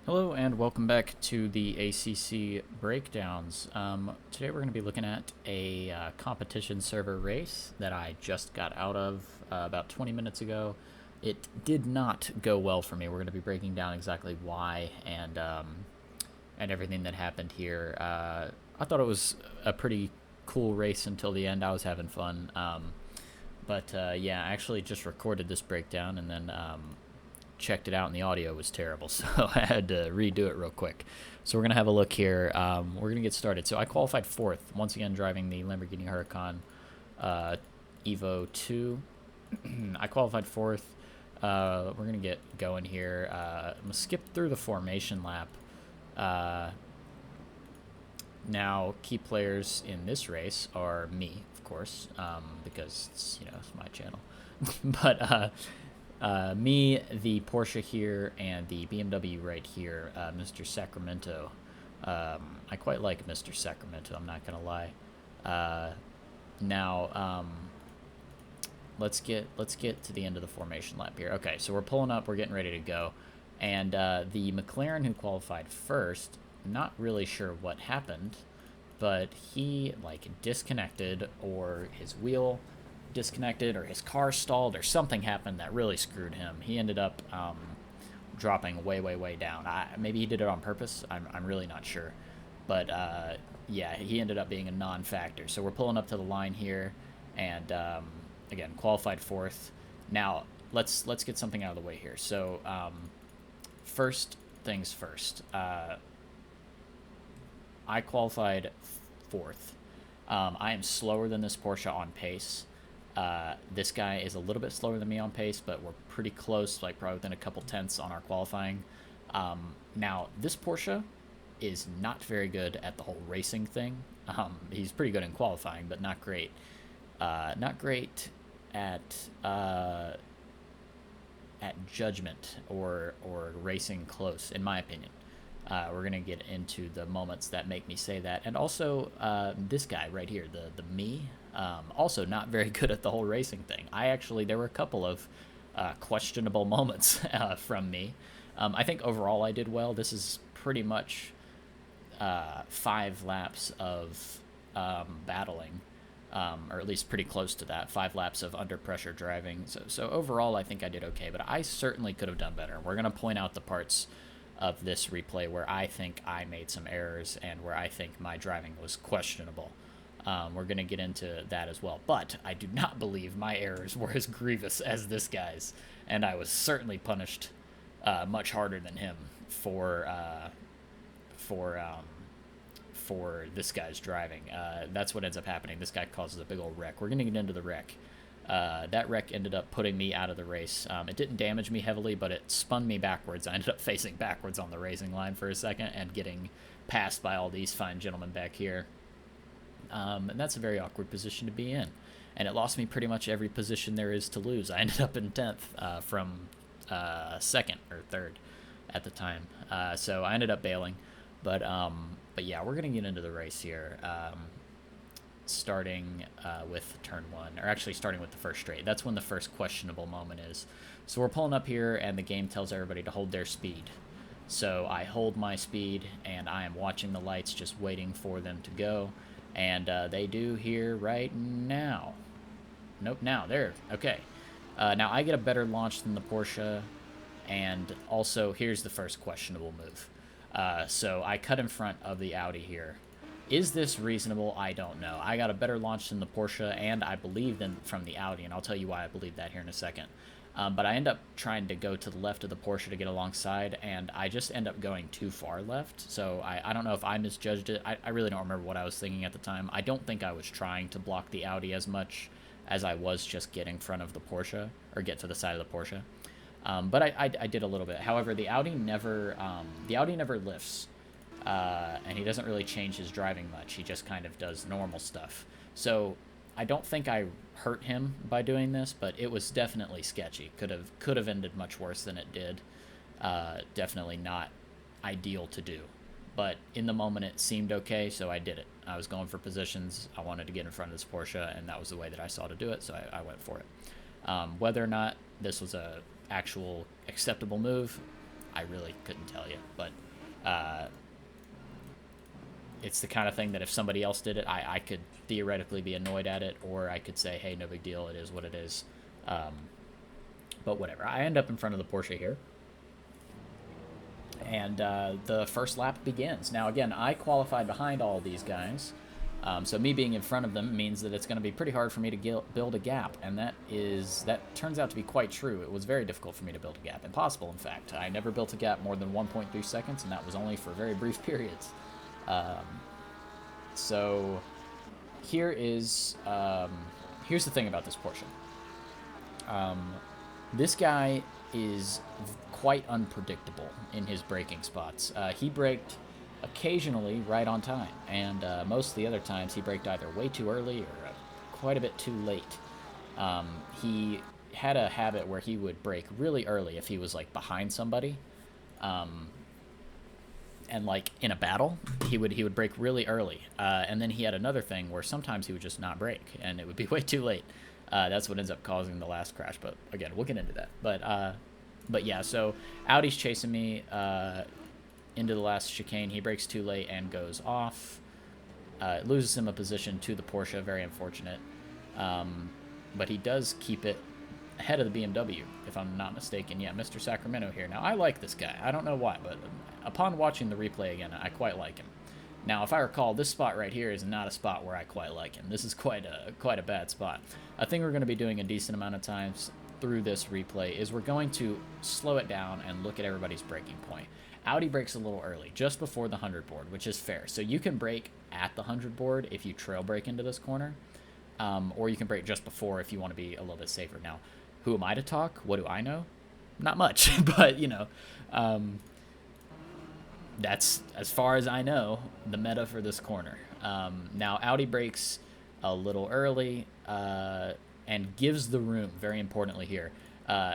Hello and welcome back to the ACC breakdowns. Today we're going to be looking at a competition server race that I just got out of about 20 minutes ago. It did not go well for me. We're going to be breaking down exactly why and everything that happened here. I thought it was a pretty cool race until the end. I was having fun. But yeah, I actually just recorded this breakdown and then checked it out and the audio was terrible, so I had to redo it real quick. So we're going to have a look here. We're going to get started. So I qualified fourth, once again driving the Lamborghini Huracan Evo 2. I qualified fourth. We're going to get going here. I'm going to skip through the formation lap. Now, key players in this race are me, of course, because it's my channel. But me, the Porsche here, and the BMW right here, Mr. Sacramento. I quite like Mr. Sacramento, I'm not gonna lie. Now, let's get to the end of the formation lap here. Okay, so we're pulling up, we're getting ready to go, and the McLaren who qualified first, not really sure what happened, but he disconnected, or his wheel disconnected, or his car stalled, or something happened that really screwed him. He ended up dropping way down. Maybe he did it on purpose. I'm really not sure, but yeah, he ended up being a non-factor. So we're pulling up to the line here, and again, qualified fourth. Now let's get something out of the way here. So first things first. I qualified fourth. I am slower than this Porsche on pace. This guy is a little bit slower than me on pace, but we're pretty close, like probably within a couple tenths on our qualifying. Now, this Porsche is not very good at the whole racing thing. He's pretty good in qualifying, but not great. Not great at judgment or racing close, in my opinion. We're gonna get into the moments that make me say that, and also this guy right here, the me, also not very good at the whole racing thing. There were a couple of questionable moments from me. I think overall I did well. This is pretty much 5 laps of battling, or at least pretty close to that. 5 laps of under pressure driving. So overall I think I did okay, but I certainly could have done better. We're gonna point out the parts of this replay where I think I made some errors and where I think my driving was questionable. We're going to get into that as well. But I do not believe my errors were as grievous as this guy's, and I was certainly punished much harder than him for this guy's driving. That's what ends up happening. This guy causes a big old wreck. We're going to get into the wreck. That wreck ended up putting me out of the race. It didn't damage me heavily, but it spun me backwards. I ended up facing backwards on the racing line for a second and getting passed by all these fine gentlemen back here. And that's a very awkward position to be in. And it lost me pretty much every position there is to lose. I ended up in 10th from second or third at the time. So I ended up bailing. But yeah, we're going to get into the race here. Starting with turn 1, or actually starting with the first straight. That's when the first questionable moment is. So we're pulling up here, and the game tells everybody to hold their speed. So I hold my speed, and I am watching the lights, just waiting for them to go. And they do here right now. Nope, now, there, okay. Now I get a better launch than the Porsche, and also here's the first questionable move. So I cut in front of the Audi here. Is this reasonable? I don't know. I got a better launch than the Porsche, and I believe from the Audi, and I'll tell you why I believe that here in a second. But I end up trying to go to the left of the Porsche to get alongside, and I just end up going too far left. So I don't know if I misjudged it. I really don't remember what I was thinking at the time. I don't think I was trying to block the Audi as much as I was just get in front of the Porsche, or get to the side of the Porsche. But I did a little bit. However, the Audi never lifts. And he doesn't really change his driving much. He just kind of does normal stuff. So I don't think I hurt him by doing this, but it was definitely sketchy. Could have ended much worse than it did. Definitely not ideal to do. But in the moment it seemed okay, so I did it. I was going for positions. I wanted to get in front of this Porsche, and that was the way that I saw to do it, so I went for it. Whether or not this was a actual acceptable move, I really couldn't tell you. But it's the kind of thing that if somebody else did it, I could theoretically be annoyed at it, or I could say, hey, no big deal, it is what it is. But whatever. I end up in front of the Porsche here. And the first lap begins. Now, again, I qualified behind all these guys. So me being in front of them means that it's going to be pretty hard for me to build a gap. And that turns out to be quite true. It was very difficult for me to build a gap. Impossible, in fact. I never built a gap more than 1.3 seconds, and that was only for very brief periods. So here's the thing about this Porsche. This guy is quite unpredictable in his braking spots. He braked occasionally right on time, and most of the other times he braked either way too early or quite a bit too late. He had a habit where he would brake really early if he was like behind somebody, and like in a battle, he would brake really early, and then he had another thing where sometimes he would just not brake, and it would be way too late. That's what ends up causing the last crash. But again, we'll get into that. But yeah, so Audi's chasing me into the last chicane. He brakes too late and goes off. It loses him a position to the Porsche. Very unfortunate. But he does keep it ahead of the BMW, if I'm not mistaken. Yeah, Mr. Sacramento here. Now, I like this guy. I don't know why, but upon watching the replay again, I quite like him. Now, if I recall, this spot right here is not a spot where I quite like him. This is quite a bad spot. A thing we're going to be doing a decent amount of times through this replay is we're going to slow it down and look at everybody's braking point. Audi brakes a little early, just before the 100 board, which is fair. So you can brake at the 100 board if you trail brake into this corner, or you can brake just before if you want to be a little bit safer. Now, who am I to talk? What do I know? Not much, but, you know, that's, as far as I know, the meta for this corner. Now, Audi brakes a little early and gives the room, very importantly here.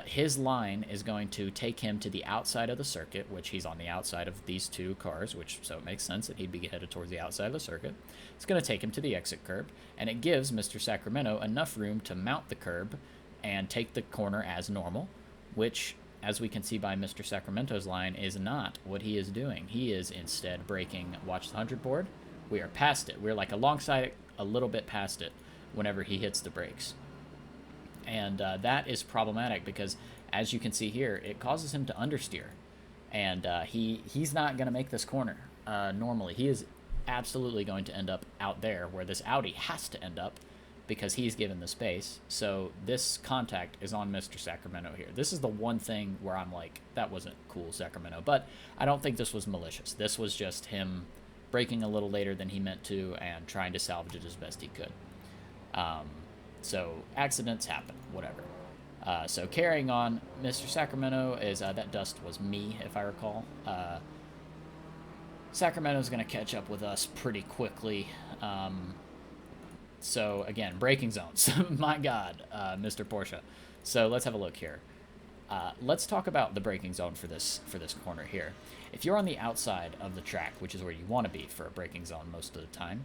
His line is going to take him to the outside of the circuit, which he's on the outside of these two cars, so it makes sense that he'd be headed towards the outside of the circuit. It's going to take him to the exit curb, and it gives Mr. Sacramento enough room to mount the curb and take the corner as normal, which, as we can see by Mr. Sacramento's line, is not what he is doing. He is instead braking, watch the 100 board. We are past it. We're like alongside it, a little bit past it whenever he hits the brakes. And that is problematic because, as you can see here, it causes him to understeer. And he's not going to make this corner normally. He is absolutely going to end up out there where this Audi has to end up because he's given the space. So this contact is on Mr. Sacramento here. This is the one thing where I'm like, that wasn't cool, Sacramento. But I don't think this was malicious. This was just him braking a little later than he meant to and trying to salvage it as best he could. So accidents happen, whatever. So carrying on, Mr. Sacramento is, that dust was me, if I recall. Sacramento's going to catch up with us pretty quickly. So again, braking zones. My God, Mr. Porsche. So let's have a look here. Let's talk about the braking zone for this corner here. If you're on the outside of the track, which is where you want to be for a braking zone most of the time,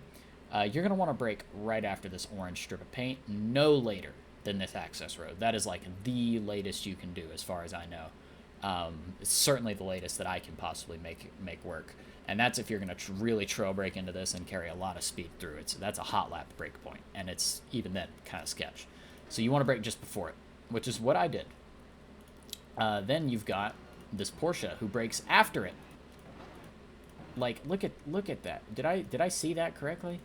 you're going to want to brake right after this orange strip of paint, no later than this access road. That is like the latest you can do as far as I know. It's certainly the latest that I can possibly make work. And that's if you're going to really trail brake into this and carry a lot of speed through it. So that's a hot lap brake point, and it's even then kind of sketch. So you want to brake just before it, which is what I did. Then you've got this Porsche who brakes after it. Like, look at that. Did I see that correctly?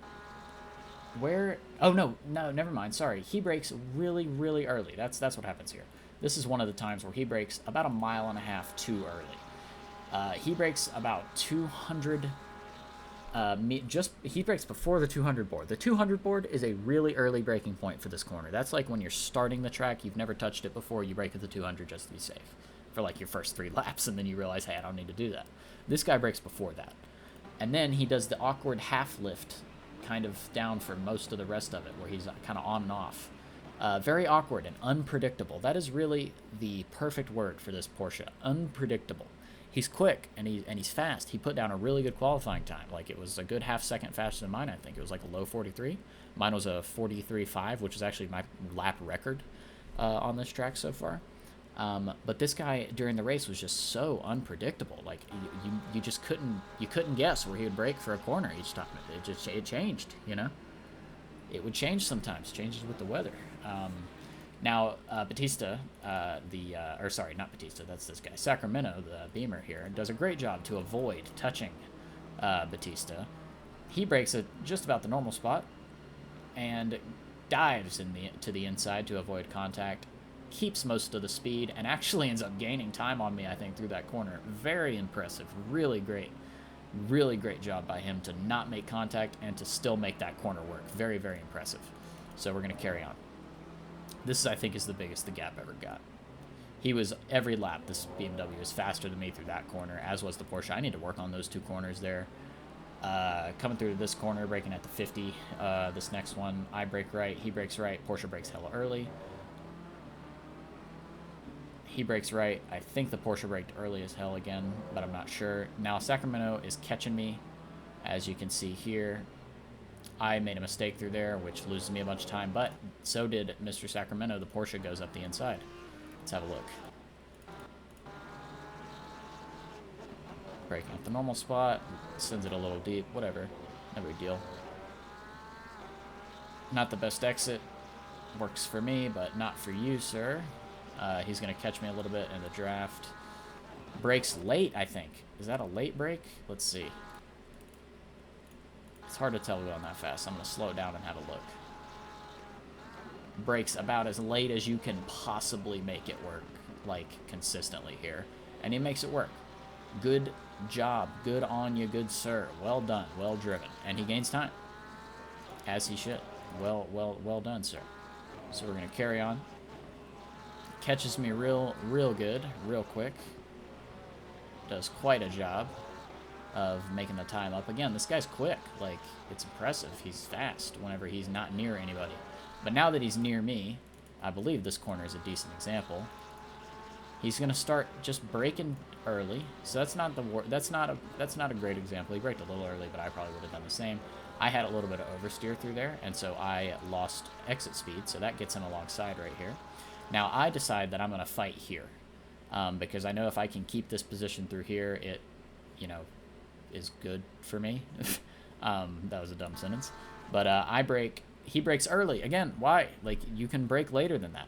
Where? Oh no, never mind. Sorry. He brakes really, really early. That's what happens here. This is one of the times where he brakes about 1.5 miles too early. He brakes about 200. He brakes before the 200 board. The 200 board is a really early braking point for this corner. That's like when you're starting the track, you've never touched it before, you brake at the 200 just to be safe for like your first 3 laps, and then you realize, hey, I don't need to do that. This guy brakes before that. And then he does the awkward half lift kind of down for most of the rest of it, where he's kind of on and off. Very awkward and unpredictable. That is really the perfect word for this Porsche. Unpredictable. He's quick and he's fast. He put down a really good qualifying time. Like, it was a good half second faster than mine, I think. It was like a low 43. Mine was a 43.5, which is actually my lap record on this track so far. But this guy during the race was just so unpredictable. Like you just couldn't guess where he would brake for a corner each time. It changed, you know. It would change sometimes. Changes with the weather. Now Batista, or sorry, not Batista. That's this guy. Sacramento, the Beamer here, does a great job to avoid touching Batista. He brakes at just about the normal spot and dives to the inside to avoid contact, keeps most of the speed, and actually ends up gaining time on me, I think, through that corner. Very impressive. Really great job by him to not make contact and to still make that corner work. Very, very impressive. So we're going to carry on. This, I think, is the biggest the gap ever got. He was, every lap, this BMW was faster than me through that corner, as was the Porsche. I need to work on those two corners there. Coming through this corner, braking at the 50. This next one, I brake right, he brakes right, Porsche brakes hella early. He brakes right. I think the Porsche braked early as hell again, but I'm not sure. Now Sacramento is catching me, as you can see here. I made a mistake through there, which loses me a bunch of time, but so did Mr. Sacramento. The Porsche goes up the inside. Let's have a look. Braking at the normal spot, sends it a little deep, whatever, no big deal. Not the best exit, works for me, but not for you, sir. He's going to catch me a little bit in the draft. Brakes late, I think. Is that a late brake? Let's see. It's hard to tell going that fast. I'm going to slow down and have a look. Brakes about as late as you can possibly make it work, like, consistently here. And he makes it work. Good job. Good on you, good sir. Well done. Well driven. And he gains time. As he should. Well done, sir. So we're going to carry on. Catches me real good, real quick. Does quite a job of making the time up. Again, this guy's quick. Like, it's impressive. He's fast whenever he's not near anybody. But now that he's near me, I believe this corner is a decent example. He's going to start just braking early. So that's not a great example. He braked a little early, but I probably would have done the same. I had a little bit of oversteer through there, and so I lost exit speed. So that gets him alongside right here. Now I decide that I'm going to fight here, because I know if I can keep this position through here, it, you know, is good for me. That was a dumb sentence. But I brake. He brakes early. Again, why? Like, you can brake later than that.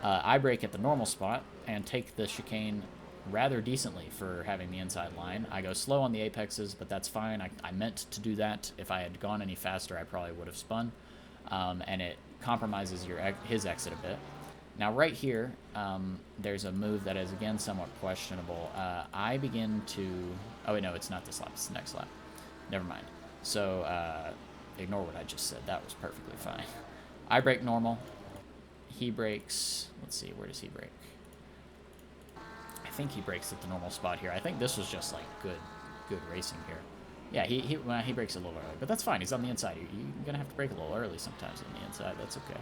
I brake at the normal spot and take the chicane rather decently for having the inside line. I go slow on the apexes, but that's fine. I meant to do that. If I had gone any faster, I probably would have spun. And it compromises his exit a bit. Now, right here, there's a move that is, again, somewhat questionable. I begin to... Oh, wait, no, it's not this lap. It's the next lap. Never mind. So, ignore what I just said. That was perfectly fine. I brake normal. He brakes... Let's see, where does he brake? I think he brakes at the normal spot here. I think this was just, like, good racing here. Yeah, he brakes a little early, but that's fine. He's on the inside. You're going to have to brake a little early sometimes on the inside. That's okay.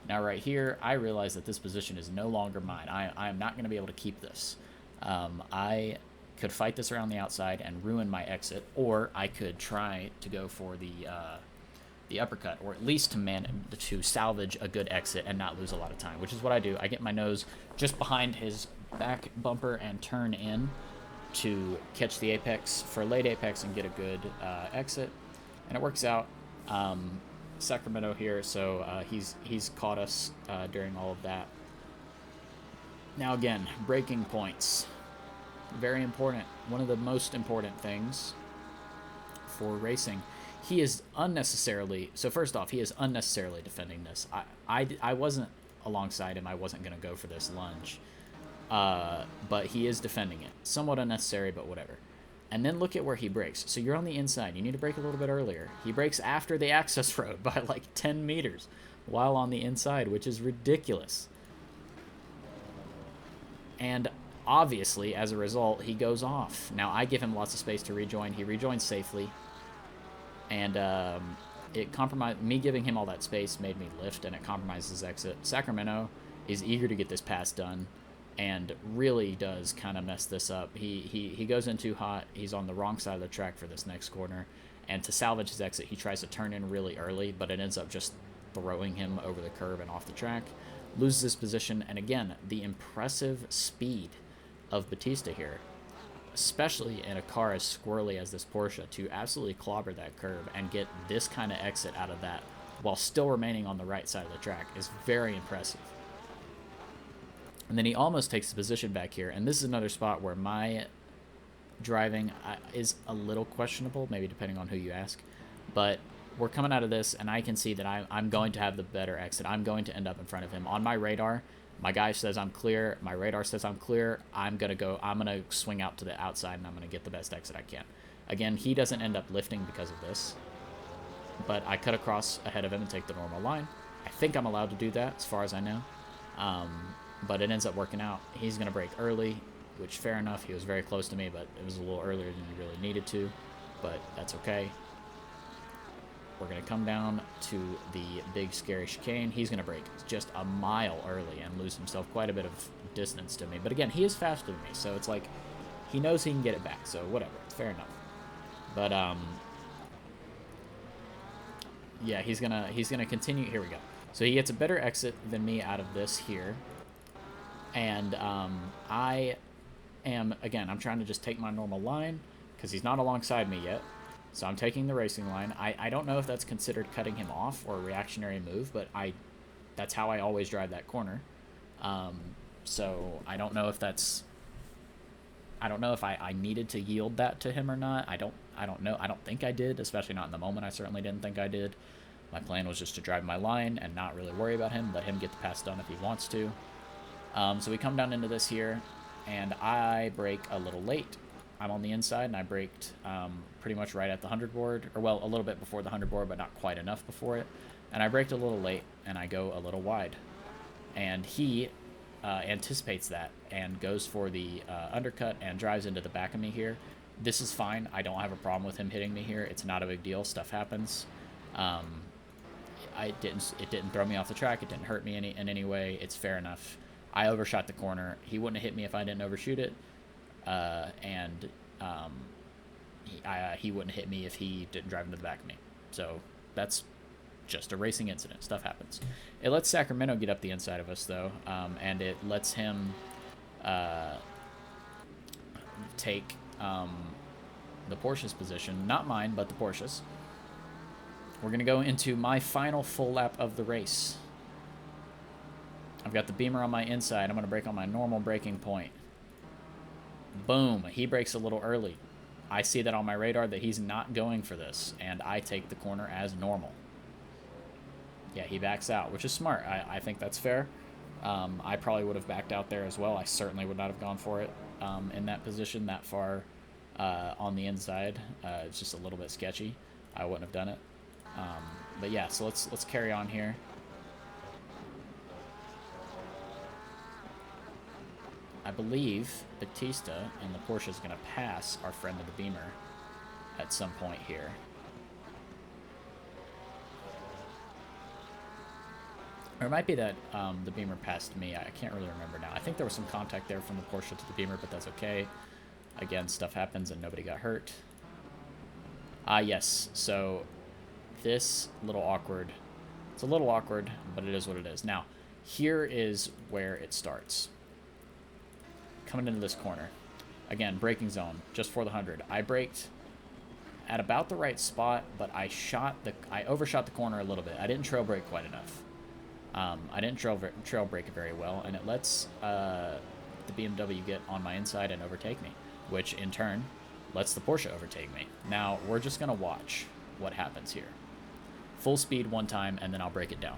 Now, right here, I realize that this position is no longer mine. I am not going to be able to keep this. I could fight this around the outside and ruin my exit, or I could try to go for the uppercut, or at least to salvage a good exit and not lose a lot of time, which is what I do. I get my nose just behind his back bumper and turn in to catch the apex for a late apex and get a good exit, and it works out. Sacramento here, so he's caught us during all of that. Now again, braking points, very important. One of the most important things for racing. He is unnecessarily, so first off, he is unnecessarily defending this. I wasn't alongside him. I wasn't going to go for this lunge, but he is defending it. Somewhat unnecessary, but whatever. And then look at where he brakes. So you're on the inside. You need to brake a little bit earlier. He brakes after the access road by like 10 meters while on the inside, which is ridiculous. And obviously, as a result, he goes off. Now, I give him lots of space to rejoin. He rejoins safely. And it compromised. Me giving him all that space made me lift, and it compromises his exit. Sacramento is eager to get this pass done, and really does kind of mess this up. He goes in too hot. He's on the wrong side of the track for this next corner, and to salvage his exit, he tries to turn in really early, but it ends up just throwing him over the curb and off the track. loses his position, and again, the impressive speed of Bautista here, especially in a car as squirrely as this Porsche, to absolutely clobber that curb and get this kind of exit out of that while still remaining on the right side of the track is very impressive. And then he almost takes the position back here, and this is another spot where my driving is a little questionable, maybe depending on who you ask, but we're coming out of this, and I can see that I'm going to have the better exit. I'm going to end up in front of him. On my radar, my guy says I'm clear. My radar says I'm clear. I'm going to swing out to the outside, and I'm going to get the best exit I can. Again, he doesn't end up lifting because of this, but I cut across ahead of him and take the normal line. I think I'm allowed to do that, as far as I know, but it ends up working out. He's going to brake early, which fair enough. He was very close to me, but it was a little earlier than he really needed to, but that's okay. We're going to come down to the big, scary chicane. He's going to brake just a mile early and lose himself quite a bit of distance to me. But again, he is faster than me, so it's like he knows he can get it back, so whatever. Fair enough. But, yeah, he's gonna continue. Here we go. So he gets a better exit than me out of this here. And I am, again, I'm trying to just take my normal line because he's not alongside me yet. So I'm taking the racing line. I don't know if that's considered cutting him off or a reactionary move, but that's how I always drive that corner. So I don't know if that's... I don't know if I needed to yield that to him or not. I don't know. I don't think I did, especially not in the moment. I certainly didn't think I did. My plan was just to drive my line and not really worry about him, let him get the pass done if he wants to. So we come down into this here, and I brake a little late. I'm on the inside, and I braked pretty much right at the 100 board, or well, a little bit before the 100 board, but not quite enough before it. And I braked a little late, and I go a little wide. And he anticipates that and goes for the undercut and drives into the back of me here. This is fine. I don't have a problem with him hitting me here. It's not a big deal. Stuff happens. It didn't throw me off the track. It didn't hurt me in any way. It's fair enough. I overshot the corner. He wouldn't have hit me if I didn't overshoot it. He wouldn't hit me if he didn't drive into the back of me. So that's just a racing incident. Stuff happens. It lets Sacramento get up the inside of us, though, and it lets him take the Porsche's position. Not mine, but the Porsche's. We're going to go into my final full lap of the race. I've got the Beamer on my inside. I'm going to brake on my normal braking point. Boom. He brakes a little early. I see that on my radar that he's not going for this, and I take the corner as normal. Yeah, he backs out, which is smart. I think that's fair. I probably would have backed out there as well. I certainly would not have gone for it in that position that far on the inside. It's just a little bit sketchy. I wouldn't have done it. But yeah, so let's carry on here. I believe Bautista and the Porsche is going to pass our friend of the Beamer at some point here. Or it might be that the Beamer passed me. I can't really remember now. I think there was some contact there from the Porsche to the Beamer, but that's okay. Again, stuff happens and nobody got hurt. Yes, so this little awkward. It's a little awkward, but it is what it is. Now, here is where it starts. Coming into this corner. Again, braking zone, just for the 100. I braked at about the right spot, but I overshot the corner a little bit. I didn't trail brake quite enough. I didn't trail brake very well, and it lets the BMW get on my inside and overtake me, which in turn lets the Porsche overtake me. Now, we're just going to watch what happens here. Full speed one time, and then I'll break it down.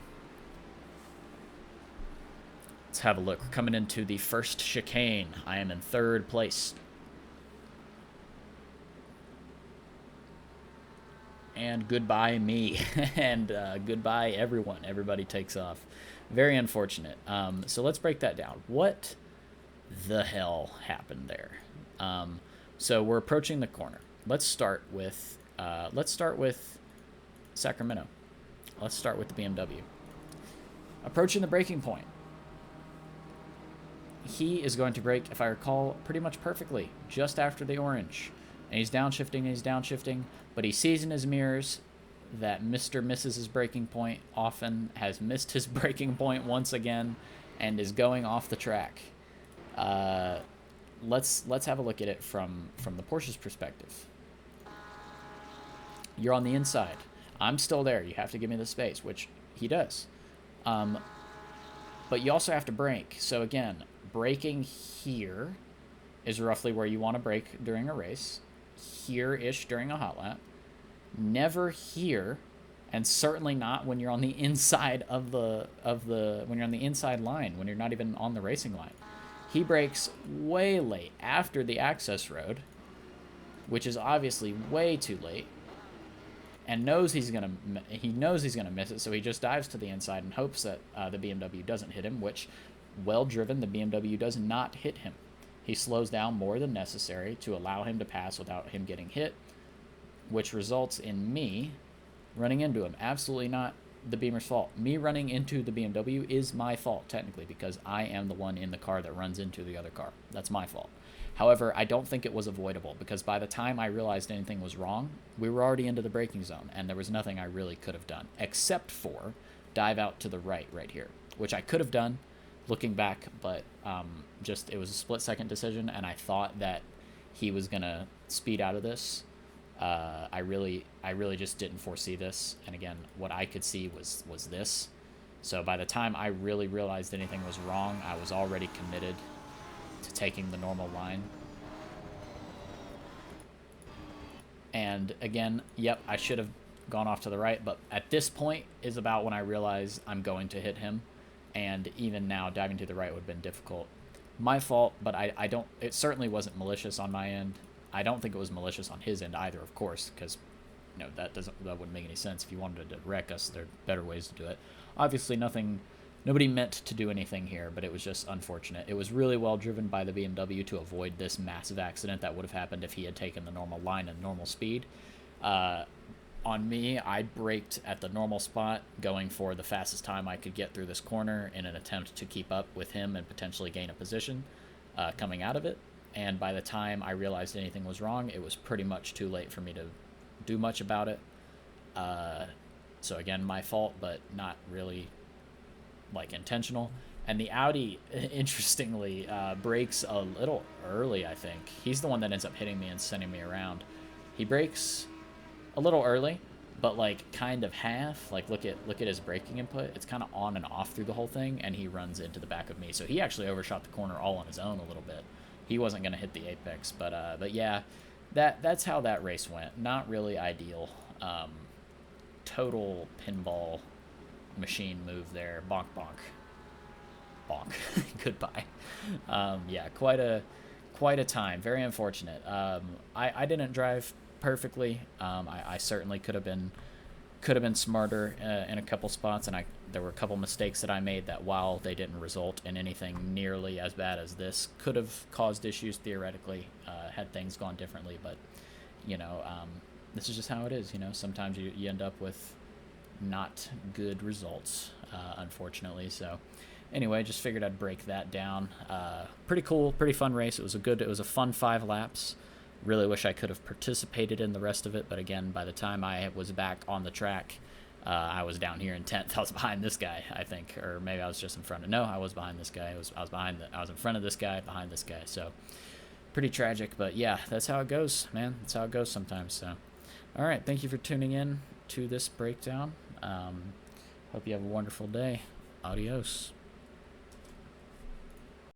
Let's have a look. We're coming into the first chicane. I am in third place. And goodbye me. And goodbye everyone. Everybody takes off. Very unfortunate. So let's break that down. What the hell happened there? So we're approaching the corner. Let's start with Sacramento. Let's start with the BMW. Approaching the braking point. He is going to brake, if I recall, pretty much perfectly, just after the orange. And he's downshifting, but he sees in his mirrors that Mr. misses his breaking point often, has missed his breaking point once again, and is going off the track. Let's have a look at it from the Porsche's perspective. You're on the inside. I'm still there. You have to give me the space, which he does. But you also have to brake. So again, braking here is roughly where you want to brake during a race. Here-ish during a hot lap. Never here, and certainly not when you're on the inside of the when you're on the inside line, when you're not even on the racing line. He brakes way late after the access road, which is obviously way too late, and knows he's gonna miss it, so he just dives to the inside and hopes that the BMW doesn't hit him, which, well driven, the BMW does not hit him. He slows down more than necessary to allow him to pass without him getting hit, which results in me running into him. Absolutely not the Beamer's fault. Me running into the BMW is my fault, technically, because I am the one in the car that runs into the other car. That's my fault. However, I don't think it was avoidable, because by the time I realized anything was wrong, we were already into the braking zone, and there was nothing I really could have done, except for dive out to the right here, which I could have done looking back, but just it was a split-second decision, and I thought that he was going to speed out of this. I really just didn't foresee this, and again, what I could see was this. So by the time I really realized anything was wrong, I was already committed to taking the normal line. And again, yep, I should have gone off to the right, but at this point is about when I realized I'm going to hit him, and even now diving to the right would have been difficult. My fault, but I don't, it certainly wasn't malicious on my end. I don't think it was malicious on his end either, of course, because that wouldn't make any sense. If you wanted to wreck us, there are better ways to do it. Obviously, nobody meant to do anything here, but it was just unfortunate. It was really well driven by the BMW to avoid this massive accident that would have happened if he had taken the normal line and normal speed. On me, I braked at the normal spot, going for the fastest time I could get through this corner in an attempt to keep up with him and potentially gain a position coming out of it. And by the time I realized anything was wrong, it was pretty much too late for me to do much about it. So again, my fault, but not really intentional. And the Audi, interestingly, brakes a little early, I think. He's the one that ends up hitting me and sending me around. He brakes a little early, but kind of half. Look at his braking input. It's kind of on and off through the whole thing, and he runs into the back of me. So he actually overshot the corner all on his own a little bit. He wasn't going to hit the apex, but yeah, that's how that race went. Not really ideal. Total pinball machine move there. Bonk, bonk, bonk. Goodbye. Yeah, quite a time. Very unfortunate. I didn't drive perfectly. I certainly could have been smarter in a couple spots, and there were a couple mistakes that I made that, while they didn't result in anything nearly as bad as this, could have caused issues theoretically had things gone differently. But this is just how it is. Sometimes you end up with not good results, unfortunately. So anyway, just figured I'd break that down. Pretty cool, pretty fun race. It was a fun 5 laps. Really wish I could have participated in the rest of it, but again, by the time I was back on the track, I was down here in 10th. I was behind this guy, I think, or maybe I was just in front of. No, I was behind this guy. I was in front of this guy, behind this guy. So pretty tragic, but yeah, that's how it goes, man. That's how it goes sometimes. So, all right, thank you for tuning in to this breakdown. Hope you have a wonderful day. Adios.